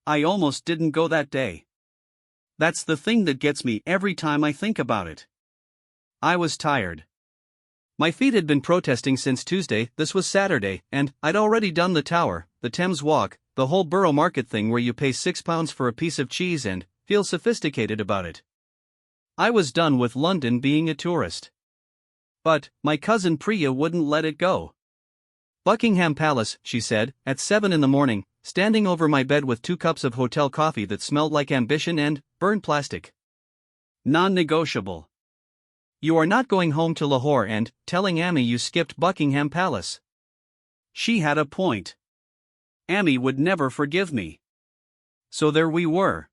I almost didn't go that day. That's the thing that gets me every time I think about it. I was tired. My feet had been protesting since Tuesday. This was Saturday, and I'd already done the Tower, the Thames Walk, the whole Borough Market thing where you pay £6 for a piece of cheese and feel sophisticated about it. I was done with London being a tourist. But my cousin Priya wouldn't let it go. Buckingham Palace, she said, at 7 in the morning, standing over my bed with 2 cups of hotel coffee that smelled like ambition and burned plastic. Non-negotiable. You are not going home to Lahore and telling Amy you skipped Buckingham Palace. She had a point. Amy would never forgive me. So there we were.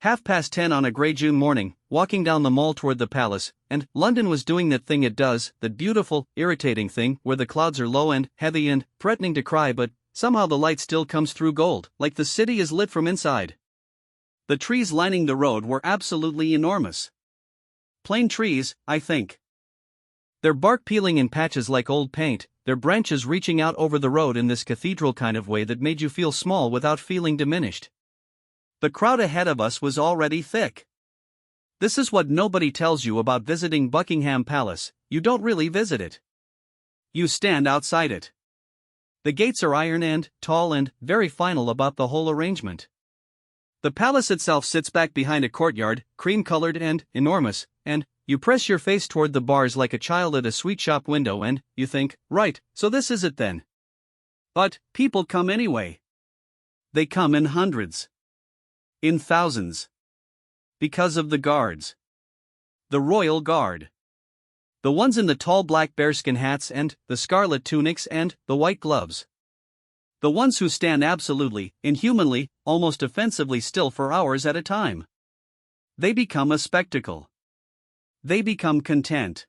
10:30 on a grey June morning, walking down the Mall toward the palace, and London was doing that thing it does, that beautiful, irritating thing where the clouds are low and heavy and threatening to cry, but somehow the light still comes through gold, like the city is lit from inside. The trees lining the road were absolutely enormous. Plain trees, I think. Their bark peeling in patches like old paint, their branches reaching out over the road in this cathedral kind of way that made you feel small without feeling diminished. The crowd ahead of us was already thick. This is what nobody tells you about visiting Buckingham Palace: you don't really visit it. You stand outside it. The gates are iron and tall and very final about the whole arrangement. The palace itself sits back behind a courtyard, cream-colored and enormous, and you press your face toward the bars like a child at a sweet shop window and you think, right, so this is it then. But people come anyway. They come in hundreds. In thousands. Because of the guards. The Royal Guard. The ones in the tall black bearskin hats and the scarlet tunics and the white gloves. The ones who stand absolutely, inhumanly, almost offensively still for hours at a time. They become a spectacle. They become content.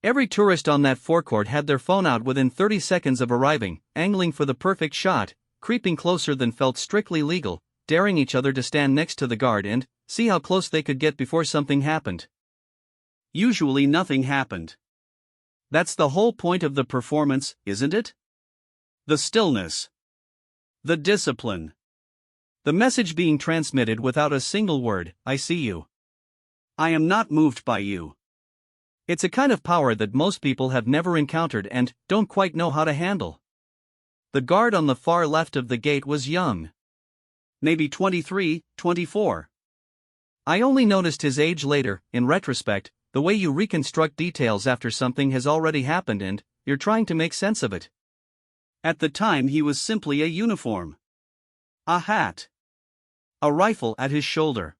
Every tourist on that forecourt had their phone out within 30 seconds of arriving, angling for the perfect shot, creeping closer than felt strictly legal, daring each other to stand next to the guard and see how close they could get before something happened. Usually nothing happened. That's the whole point of the performance, isn't it? The stillness. The discipline. The message being transmitted without a single word: I see you. I am not moved by you. It's a kind of power that most people have never encountered and don't quite know how to handle. The guard on the far left of the gate was young. Maybe 23, 24. I only noticed his age later, in retrospect, the way you reconstruct details after something has already happened and you're trying to make sense of it. At the time he was simply a uniform. A hat. A rifle at his shoulder.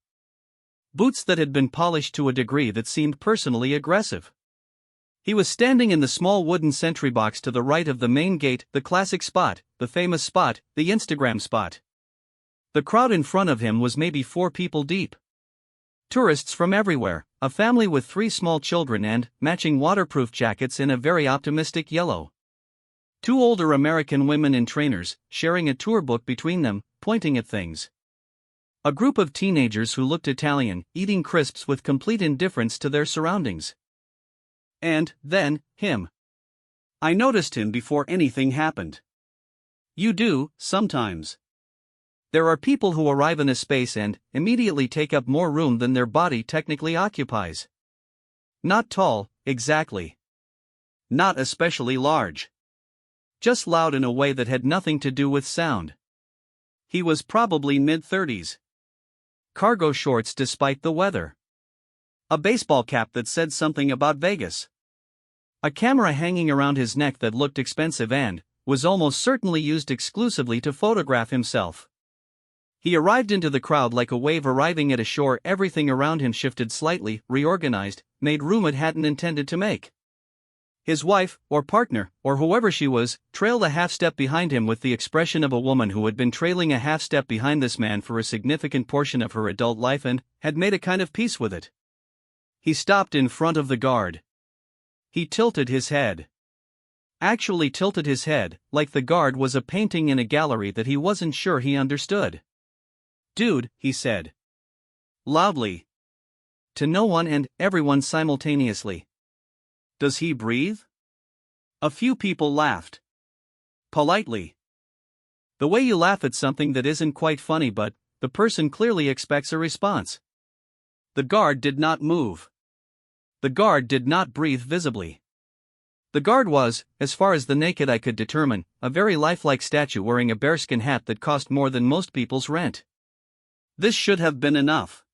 Boots that had been polished to a degree that seemed personally aggressive. He was standing in the small wooden sentry box to the right of the main gate, the classic spot, the famous spot, the Instagram spot. The crowd in front of him was maybe 4 people deep. Tourists from everywhere, a family with 3 small children and matching waterproof jackets in a very optimistic yellow. 2 older American women in trainers, sharing a tour book between them, pointing at things. A group of teenagers who looked Italian, eating crisps with complete indifference to their surroundings. And then, him. I noticed him before anything happened. You do, sometimes. There are people who arrive in a space and immediately take up more room than their body technically occupies. Not tall, exactly. Not especially large. Just loud in a way that had nothing to do with sound. He was probably mid-30s. Cargo shorts despite the weather. A baseball cap that said something about Vegas. A camera hanging around his neck that looked expensive and was almost certainly used exclusively to photograph himself. He arrived into the crowd like a wave arriving at a shore. Everything around him shifted slightly, reorganized, made room it hadn't intended to make. His wife, or partner, or whoever she was, trailed a half-step behind him with the expression of a woman who had been trailing a half-step behind this man for a significant portion of her adult life and had made a kind of peace with it. He stopped in front of the guard. He tilted his head. Actually tilted his head, like the guard was a painting in a gallery that he wasn't sure he understood. "Dude," he said. Loudly. To no one and everyone simultaneously. "Does he breathe?" A few people laughed. Politely. The way you laugh at something that isn't quite funny, but the person clearly expects a response. The guard did not move. The guard did not breathe visibly. The guard was, as far as the naked eye could determine, a very lifelike statue wearing a bearskin hat that cost more than most people's rent. This should have been enough.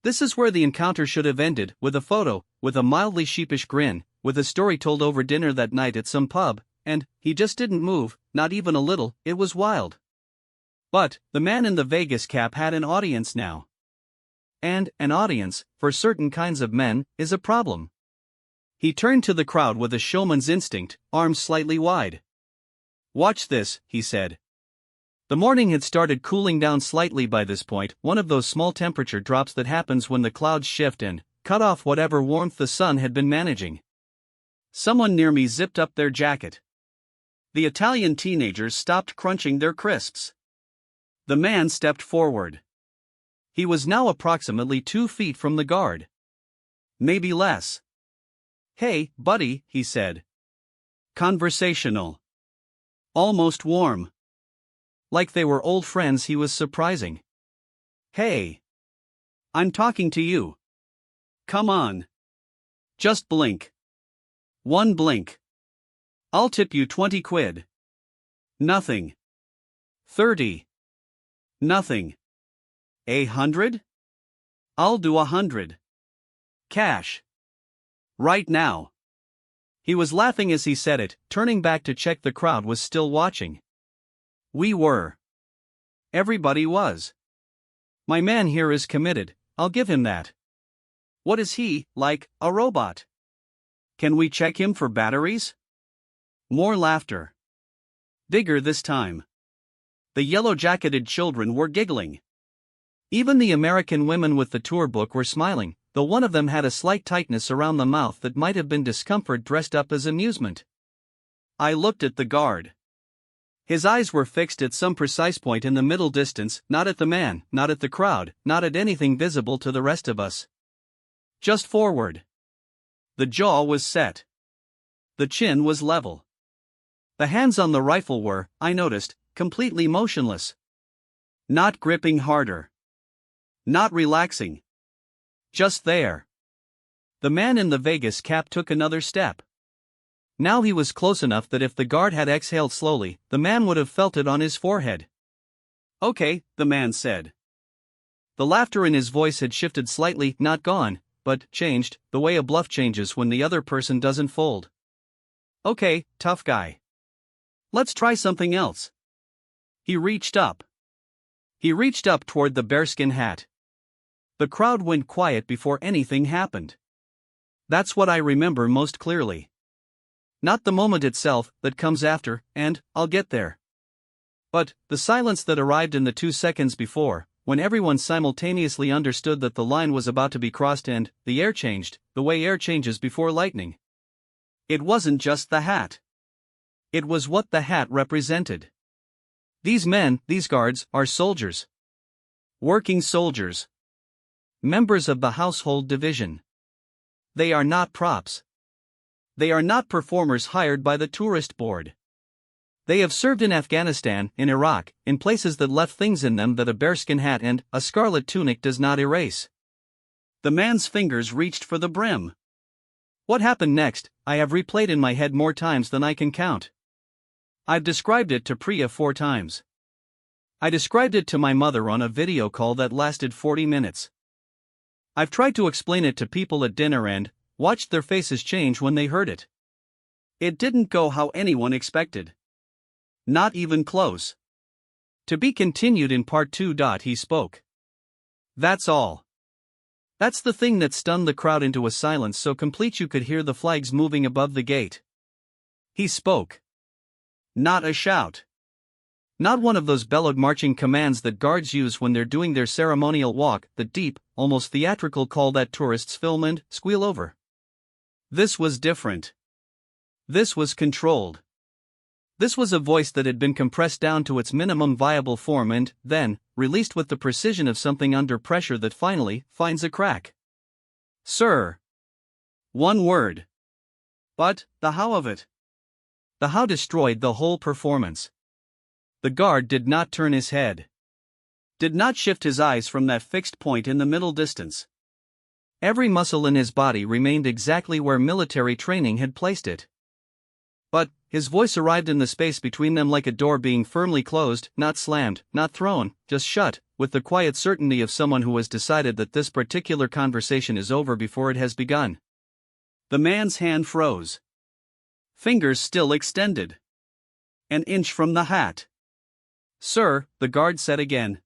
This is where the encounter should have ended, with a photo, with a mildly sheepish grin, with a story told over dinner that night at some pub, and he just didn't move, not even a little. It was wild. But the man in the Vegas cap had an audience now. And an audience, for certain kinds of men, is a problem. He turned to the crowd with a showman's instinct, arms slightly wide. "Watch this," he said. The morning had started cooling down slightly by this point, one of those small temperature drops that happens when the clouds shift and cut off whatever warmth the sun had been managing. Someone near me zipped up their jacket. The Italian teenagers stopped crunching their crisps. The man stepped forward. He was now approximately 2 feet from the guard. Maybe less. "Hey, buddy," he said. Conversational. Almost warm. Like they were old friends. He was surprising. "Hey. I'm talking to you. Come on. Just blink. One blink. I'll tip you 20 quid. Nothing. 30. Nothing. 100? I'll do 100. Cash. Right now." He was laughing as he said it, turning back to check the crowd was still watching. We were. Everybody was. My man here is committed, I'll give him that. What is he, like, a robot? Can we check him for batteries? More laughter. Bigger this time. The yellow-jacketed children were giggling. Even the American women with the tour book were smiling, though one of them had a slight tightness around the mouth that might have been discomfort dressed up as amusement. I looked at the guard. His eyes were fixed at some precise point in the middle distance, not at the man, not at the crowd, not at anything visible to the rest of us. Just forward. The jaw was set. The chin was level. The hands on the rifle were, I noticed, completely motionless. Not gripping harder. Not relaxing. Just there. The man in the Vegas cap took another step. Now he was close enough that if the guard had exhaled slowly, the man would have felt it on his forehead. "Okay," the man said. The laughter in his voice had shifted slightly, not gone, but changed, the way a bluff changes when the other person doesn't fold. "Okay, tough guy. Let's try something else." He reached up. He reached up toward the bearskin hat. The crowd went quiet before anything happened. That's what I remember most clearly. Not the moment itself, that comes after, and I'll get there. But the silence that arrived in the 2 seconds before, when everyone simultaneously understood that the line was about to be crossed and the air changed, the way air changes before lightning. It wasn't just the hat. It was what the hat represented. These men, these guards, are soldiers. Working soldiers. Members of the household division. They are not props. They are not performers hired by the tourist board. They have served in Afghanistan, in Iraq, in places that left things in them that a bearskin hat and a scarlet tunic does not erase. The man's fingers reached for the brim. What happened next, I have replayed in my head more times than I can count. I've described it to Priya 4 times. I described it to my mother on a video call that lasted 40 minutes. I've tried to explain it to people at dinner and watched their faces change when they heard it. It didn't go how anyone expected. Not even close. To be continued in part 2. He spoke. That's all. That's the thing that stunned the crowd into a silence so complete you could hear the flags moving above the gate. He spoke. Not a shout. Not one of those bellowed marching commands that guards use when they're doing their ceremonial walk, the deep, almost theatrical call that tourists film and squeal over. This was different. This was controlled. This was a voice that had been compressed down to its minimum viable form and, then, released with the precision of something under pressure that finally finds a crack. "Sir." One word. But the how of it. The how destroyed the whole performance. The guard did not turn his head. Did not shift his eyes from that fixed point in the middle distance. Every muscle in his body remained exactly where military training had placed it. But his voice arrived in the space between them like a door being firmly closed, not slammed, not thrown, just shut, with the quiet certainty of someone who has decided that this particular conversation is over before it has begun. The man's hand froze. Fingers still extended. An inch from the hat. "Sir," the guard said again.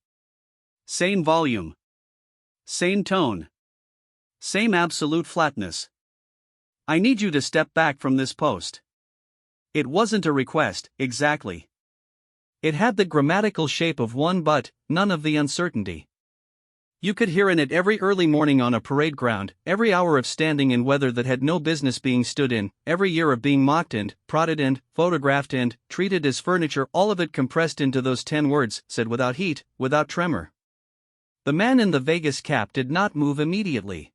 Same volume. Same tone. Same absolute flatness. "I need you to step back from this post." It wasn't a request, exactly. It had the grammatical shape of one but none of the uncertainty. You could hear in it every early morning on a parade ground, every hour of standing in weather that had no business being stood in, every year of being mocked and prodded and photographed and treated as furniture, all of it compressed into those 10 words, said without heat, without tremor. The man in the Vegas cap did not move immediately.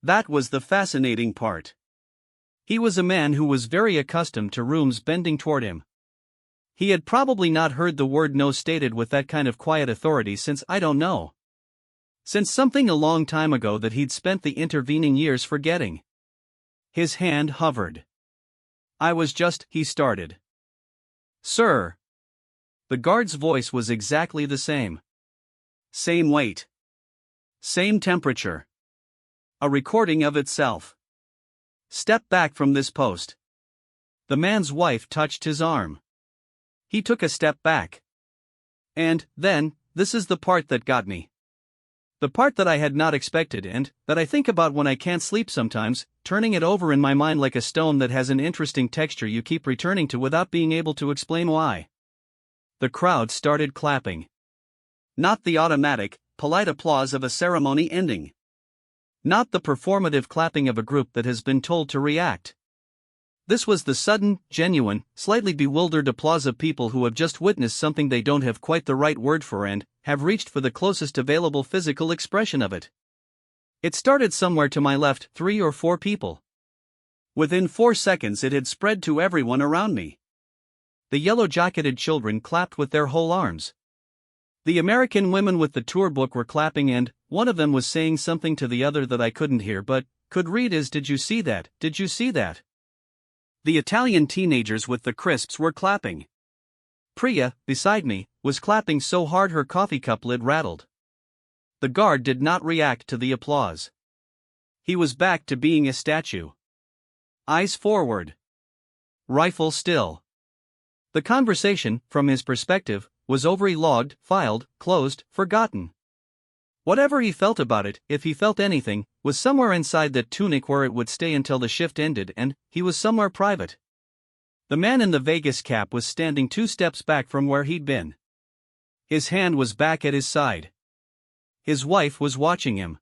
That was the fascinating part. He was a man who was very accustomed to rooms bending toward him. He had probably not heard the word no stated with that kind of quiet authority since I don't know. Since something a long time ago that he'd spent the intervening years forgetting. His hand hovered. He started. "Sir." The guard's voice was exactly the same. Same weight. Same temperature. A recording of itself. "Step back from this post." The man's wife touched his arm. He took a step back. And then, this is the part that got me. The part that I had not expected and that I think about when I can't sleep sometimes, turning it over in my mind like a stone that has an interesting texture you keep returning to without being able to explain why. The crowd started clapping. Not the automatic, polite applause of a ceremony ending. Not the performative clapping of a group that has been told to react. This was the sudden, genuine, slightly bewildered applause of people who have just witnessed something they don't have quite the right word for and have reached for the closest available physical expression of it. It started somewhere to my left, 3 or 4 people. Within 4 seconds it had spread to everyone around me. The yellow-jacketed children clapped with their whole arms. The American women with the tour book were clapping and one of them was saying something to the other that I couldn't hear but could read as "Did you see that? Did you see that?" The Italian teenagers with the crisps were clapping. Priya, beside me, was clapping so hard her coffee cup lid rattled. The guard did not react to the applause. He was back to being a statue. Eyes forward. Rifle still. The conversation, from his perspective, was over-logged, filed, closed, forgotten. Whatever he felt about it, if he felt anything, was somewhere inside that tunic where it would stay until the shift ended, and he was somewhere private. The man in the Vegas cap was standing 2 steps back from where he'd been. His hand was back at his side. His wife was watching him.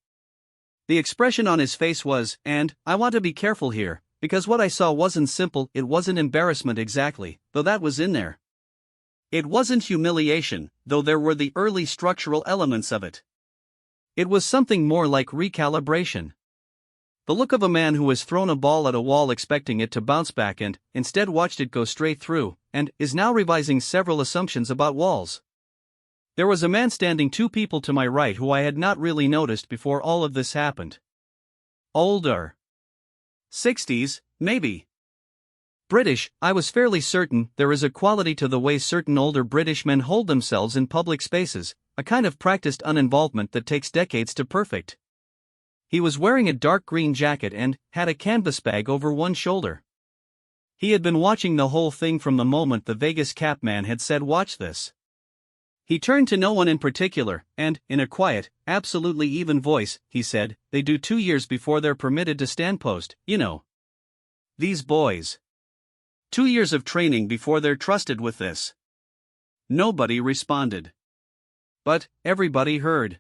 The expression on his face was, and I want to be careful here, because what I saw wasn't simple, it wasn't embarrassment exactly, though that was in there. It wasn't humiliation, though there were the early structural elements of it. It was something more like recalibration. The look of a man who has thrown a ball at a wall expecting it to bounce back and, instead, watched it go straight through, and is now revising several assumptions about walls. There was a man standing 2 people to my right who I had not really noticed before all of this happened. Older. 60s, maybe. British. I was fairly certain there is a quality to the way certain older British men hold themselves in public spaces, a kind of practiced uninvolvement that takes decades to perfect. He was wearing a dark green jacket and had a canvas bag over one shoulder. He had been watching the whole thing from the moment the Vegas cap man had said "watch this." He turned to no one in particular, and, in a quiet, absolutely even voice, he said, "They do 2 years before they're permitted to stand post, you know. These boys. 2 years of training before they're trusted with this." Nobody responded. But everybody heard.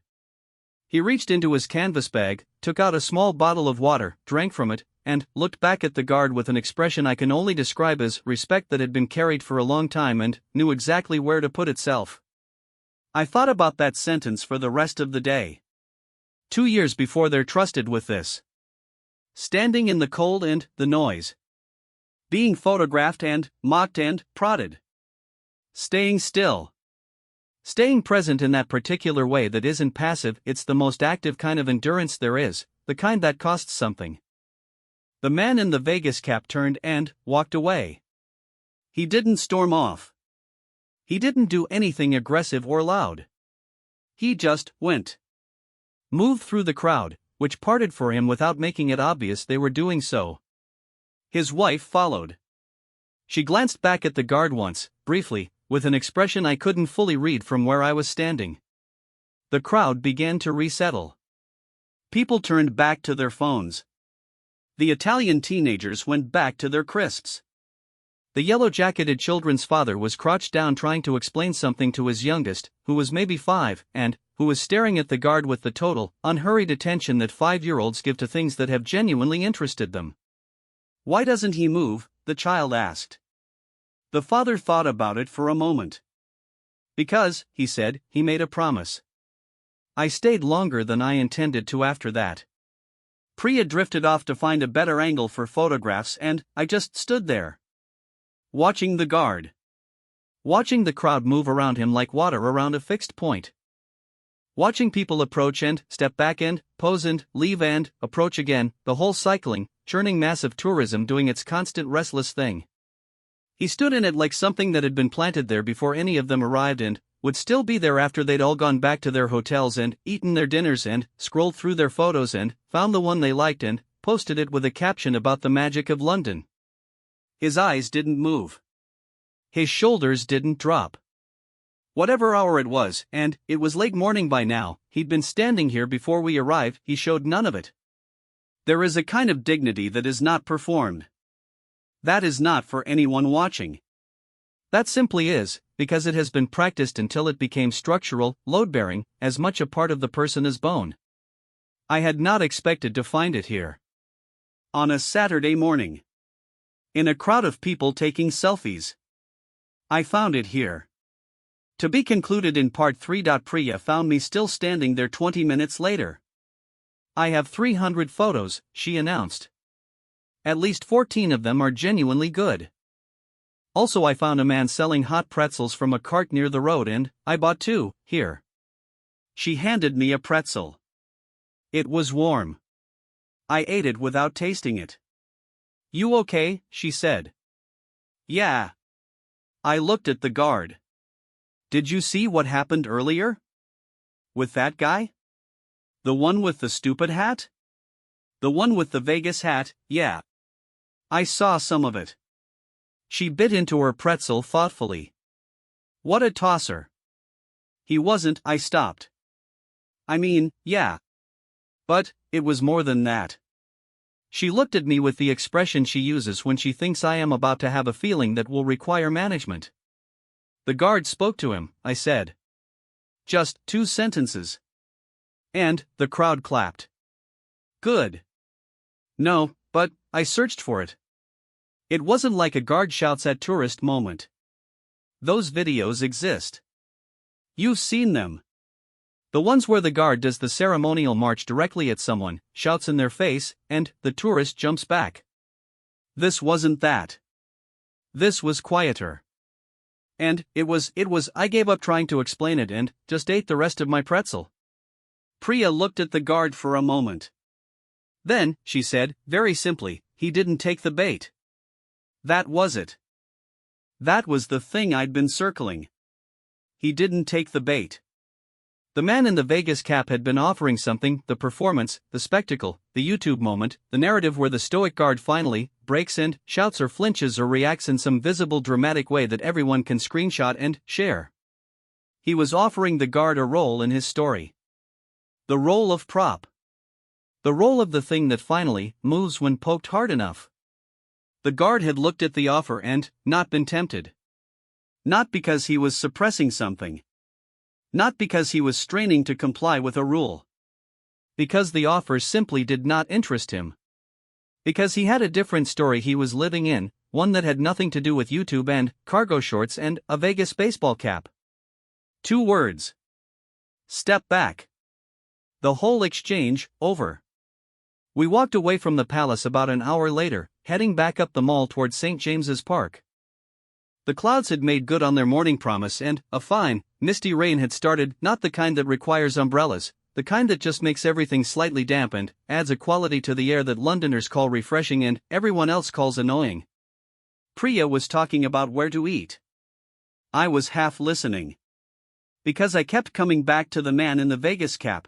He reached into his canvas bag, took out a small bottle of water, drank from it, and looked back at the guard with an expression I can only describe as respect that had been carried for a long time and knew exactly where to put itself. I thought about that sentence for the rest of the day. 2 years before they're trusted with this. Standing in the cold and the noise. Being photographed and mocked and prodded. Staying still. Staying present in that particular way that isn't passive, it's the most active kind of endurance there is, the kind that costs something. The man in the Vegas cap turned and walked away. He didn't storm off. He didn't do anything aggressive or loud. He just went. Moved through the crowd, which parted for him without making it obvious they were doing so. His wife followed. She glanced back at the guard once, briefly, with an expression I couldn't fully read from where I was standing. The crowd began to resettle. People turned back to their phones. The Italian teenagers went back to their crisps. The yellow-jacketed children's father was crouched down trying to explain something to his youngest, who was maybe 5, and who was staring at the guard with the total, unhurried attention that 5-year-olds give to things that have genuinely interested them. "Why doesn't he move?" the child asked. The father thought about it for a moment. "Because," he said, "he made a promise." I stayed longer than I intended to after that. Priya drifted off to find a better angle for photographs, and I just stood there. Watching the guard. Watching the crowd move around him like water around a fixed point. Watching people approach and step back and pose and leave and approach again, the whole cycling, churning mass of tourism doing its constant restless thing. He stood in it like something that had been planted there before any of them arrived and would still be there after they'd all gone back to their hotels and eaten their dinners and scrolled through their photos and found the one they liked and posted it with a caption about the magic of London. His eyes didn't move. His shoulders didn't drop. Whatever hour it was, and it was late morning by now, he'd been standing here before we arrived, he showed none of it. There is a kind of dignity that is not performed. That is not for anyone watching. That simply is, because it has been practiced until it became structural, load-bearing, as much a part of the person as bone. I had not expected to find it here. On a Saturday morning. In a crowd of people taking selfies. I found it here. To be concluded in part 3. Priya found me still standing there 20 minutes later. "I have 300 photos," she announced. "At least 14 of them are genuinely good. Also, I found a man selling hot pretzels from a cart near the road and I bought 2, here." She handed me a pretzel. It was warm. I ate it without tasting it. "You okay?" she said. "Yeah." I looked at the guard. "Did you see what happened earlier? With that guy? The one with the stupid hat?" "The one with the Vegas hat, yeah. I saw some of it." She bit into her pretzel thoughtfully. "What a tosser." "He wasn't," I stopped. "I mean, yeah. But it was more than that." She looked at me with the expression she uses when she thinks I am about to have a feeling that will require management. "The guard spoke to him," I said. "Just 2 sentences. And the crowd clapped." "Good." "No, but I searched for it. It wasn't like a guard shouts at tourist moment. Those videos exist. You've seen them. The ones where the guard does the ceremonial march directly at someone, shouts in their face, and the tourist jumps back. This wasn't that. This was quieter. And it was, I gave up trying to explain it and just ate the rest of my pretzel. Priya looked at the guard for a moment. Then, she said, very simply, "He didn't take the bait." That was it. That was the thing I'd been circling. He didn't take the bait. The man in the Vegas cap had been offering something: the performance, the spectacle, the YouTube moment, the narrative where the stoic guard finally breaks and shouts or flinches or reacts in some visible dramatic way that everyone can screenshot and share. He was offering the guard a role in his story. The role of prop. The role of the thing that finally moves when poked hard enough. The guard had looked at the offer and not been tempted. Not because he was suppressing something. Not because he was straining to comply with a rule. Because the offer simply did not interest him. Because he had a different story he was living in, one that had nothing to do with YouTube and cargo shorts and a Vegas baseball cap. 2 words. Step back. The whole exchange, over. We walked away from the palace about an hour later, heading back up the mall toward St. James's Park. The clouds had made good on their morning promise and a fine, misty rain had started, not the kind that requires umbrellas, the kind that just makes everything slightly damp and adds a quality to the air that Londoners call refreshing and everyone else calls annoying. Priya was talking about where to eat. I was half listening. Because I kept coming back to the man in the Vegas cap.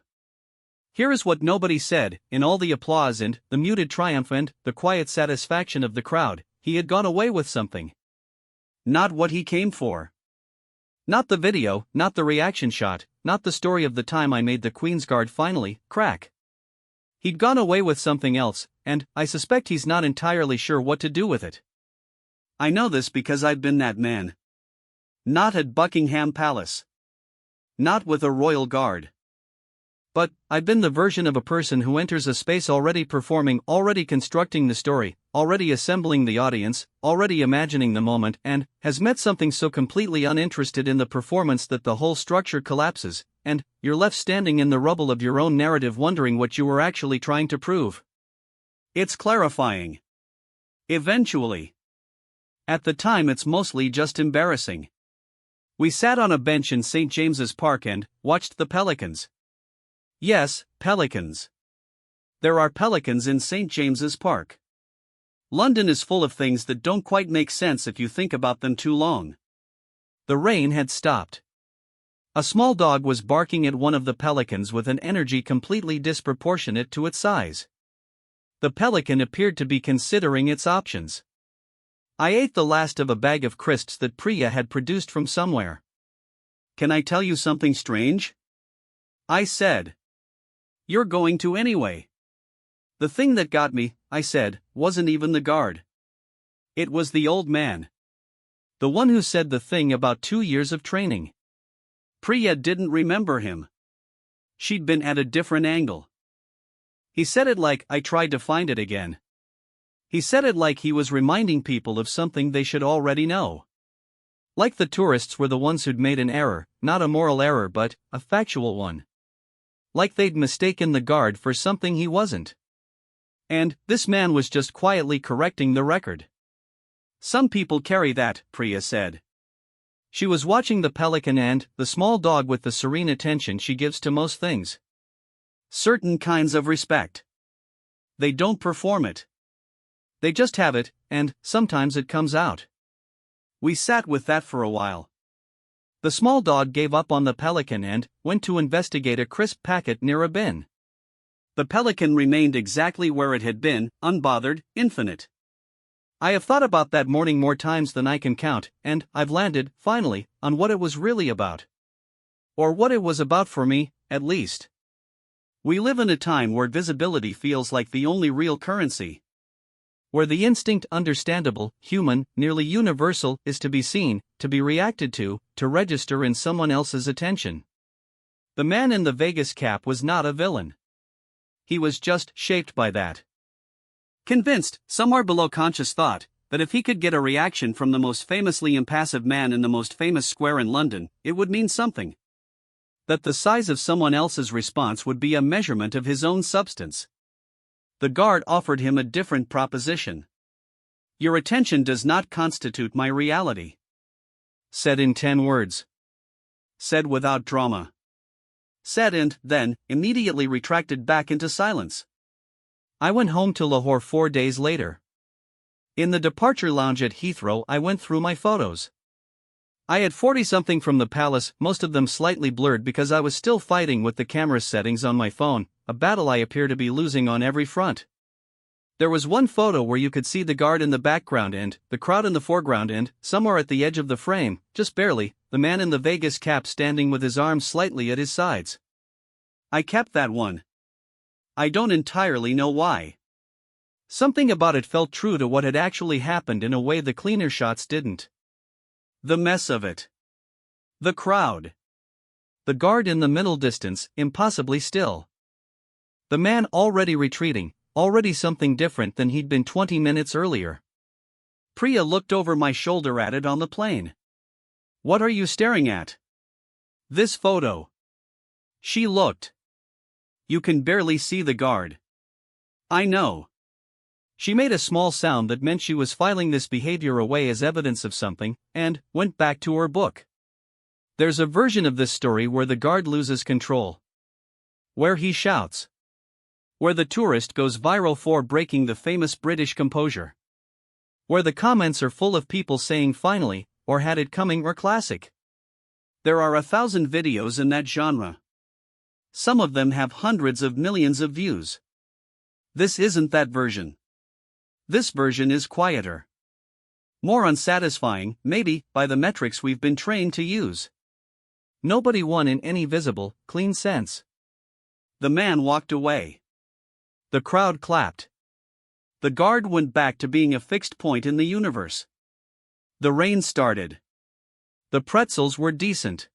Here is what nobody said, in all the applause and the muted triumph and the quiet satisfaction of the crowd, he had gone away with something. Not what he came for. Not the video, not the reaction shot, not the story of the time I made the Queen's Guard finally crack. He'd gone away with something else, and I suspect he's not entirely sure what to do with it. I know this because I've been that man. Not at Buckingham Palace. Not with a royal guard. But I've been the version of a person who enters a space already performing, already constructing the story, already assembling the audience, already imagining the moment, and has met something so completely uninterested in the performance that the whole structure collapses, and you're left standing in the rubble of your own narrative wondering what you were actually trying to prove. It's clarifying. Eventually. At the time it's mostly just embarrassing. We sat on a bench in St. James's Park and watched the pelicans. Yes, pelicans. There are pelicans in St. James's Park. London is full of things that don't quite make sense if you think about them too long. The rain had stopped. A small dog was barking at one of the pelicans with an energy completely disproportionate to its size. The pelican appeared to be considering its options. I ate the last of a bag of crisps that Priya had produced from somewhere. Can I tell you something strange? I said. You're going to anyway. The thing that got me, I said, wasn't even the guard. It was the old man. The one who said the thing about 2 years of training. Priya didn't remember him. She'd been at a different angle. He said it like I tried to find it again. He said it like he was reminding people of something they should already know. Like the tourists were the ones who'd made an error, not a moral error but a factual one. Like they'd mistaken the guard for something he wasn't. And this man was just quietly correcting the record. Some people carry that, Priya said. She was watching the pelican and the small dog with the serene attention she gives to most things. Certain kinds of respect. They don't perform it. They just have it, and sometimes it comes out. We sat with that for a while. The small dog gave up on the pelican and went to investigate a crisp packet near a bin. The pelican remained exactly where it had been, unbothered, infinite. I have thought about that morning more times than I can count, and I've landed, finally, on what it was really about. Or what it was about for me, at least. We live in a time where visibility feels like the only real currency. Where the instinct understandable, human, nearly universal, is to be seen, to be reacted to register in someone else's attention. The man in the Vegas cap was not a villain. He was just shaped by that. Convinced, somewhere below conscious thought, that if he could get a reaction from the most famously impassive man in the most famous square in London, it would mean something. That the size of someone else's response would be a measurement of his own substance. The guard offered him a different proposition. Your attention does not constitute my reality. Said in 10 words. Said without drama. Said and, then, immediately retracted back into silence. I went home to Lahore 4 days later. In the departure lounge at Heathrow I went through my photos. I had 40-something from the palace, most of them slightly blurred because I was still fighting with the camera settings on my phone, a battle I appear to be losing on every front. There was one photo where you could see the guard in the background and the crowd in the foreground and, somewhere at the edge of the frame, just barely, the man in the Vegas cap standing with his arms slightly at his sides. I kept that one. I don't entirely know why. Something about it felt true to what had actually happened in a way the cleaner shots didn't. The mess of it. The crowd. The guard in the middle distance, impossibly still. The man already retreating, already something different than he'd been 20 minutes earlier. Priya looked over my shoulder at it on the plane. What are you staring at? This photo. She looked. You can barely see the guard. I know. She made a small sound that meant she was filing this behavior away as evidence of something, and went back to her book. There's a version of this story where the guard loses control. Where he shouts. Where the tourist goes viral for breaking the famous British composure. Where the comments are full of people saying finally, or had it coming, or classic. There are 1,000 videos in that genre. Some of them have hundreds of millions of views. This isn't that version. This version is quieter. More unsatisfying, maybe, by the metrics we've been trained to use. Nobody won in any visible, clean sense. The man walked away. The crowd clapped. The guard went back to being a fixed point in the universe. The rain started. The pretzels were decent.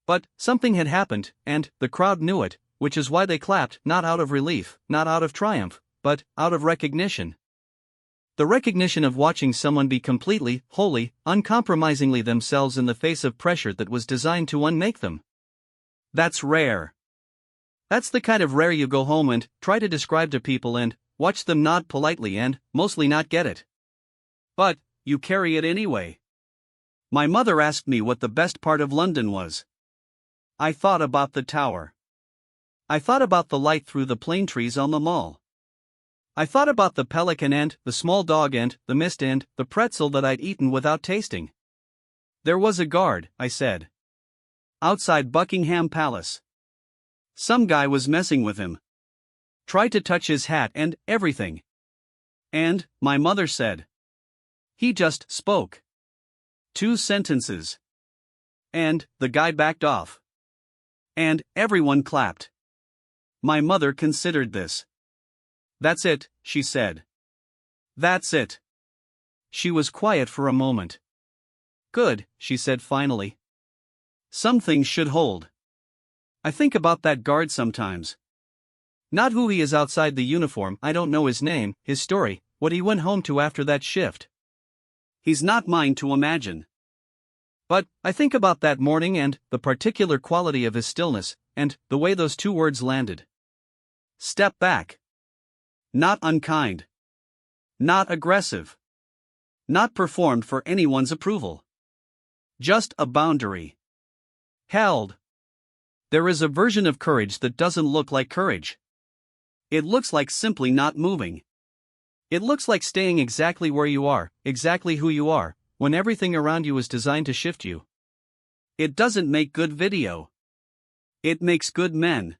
But something had happened, and the crowd knew it, which is why they clapped, not out of relief, not out of triumph, but out of recognition. The recognition of watching someone be completely, wholly, uncompromisingly themselves in the face of pressure that was designed to unmake them. That's rare. That's the kind of rare you go home and try to describe to people and watch them nod politely and mostly not get it. But you carry it anyway. My mother asked me what the best part of London was. I thought about the tower. I thought about the light through the plane trees on the mall. I thought about the pelican and the small dog and the mist and the pretzel that I'd eaten without tasting. There was a guard, I said. Outside Buckingham Palace. Some guy was messing with him. Tried to touch his hat and everything. And, my mother said. He just spoke. 2 sentences. And the guy backed off. And everyone clapped. My mother considered this. That's it, she said. That's it. She was quiet for a moment. Good, she said finally. Some things should hold. I think about that guard sometimes. Not who he is outside the uniform, I don't know his name, his story, what he went home to after that shift. He's not mine to imagine. But I think about that morning and the particular quality of his stillness, and the way those 2 words landed. Step back. Not unkind. Not aggressive. Not performed for anyone's approval. Just a boundary. Held. There is a version of courage that doesn't look like courage. It looks like simply not moving. It looks like staying exactly where you are, exactly who you are, when everything around you is designed to shift you. It doesn't make good video. It makes good men.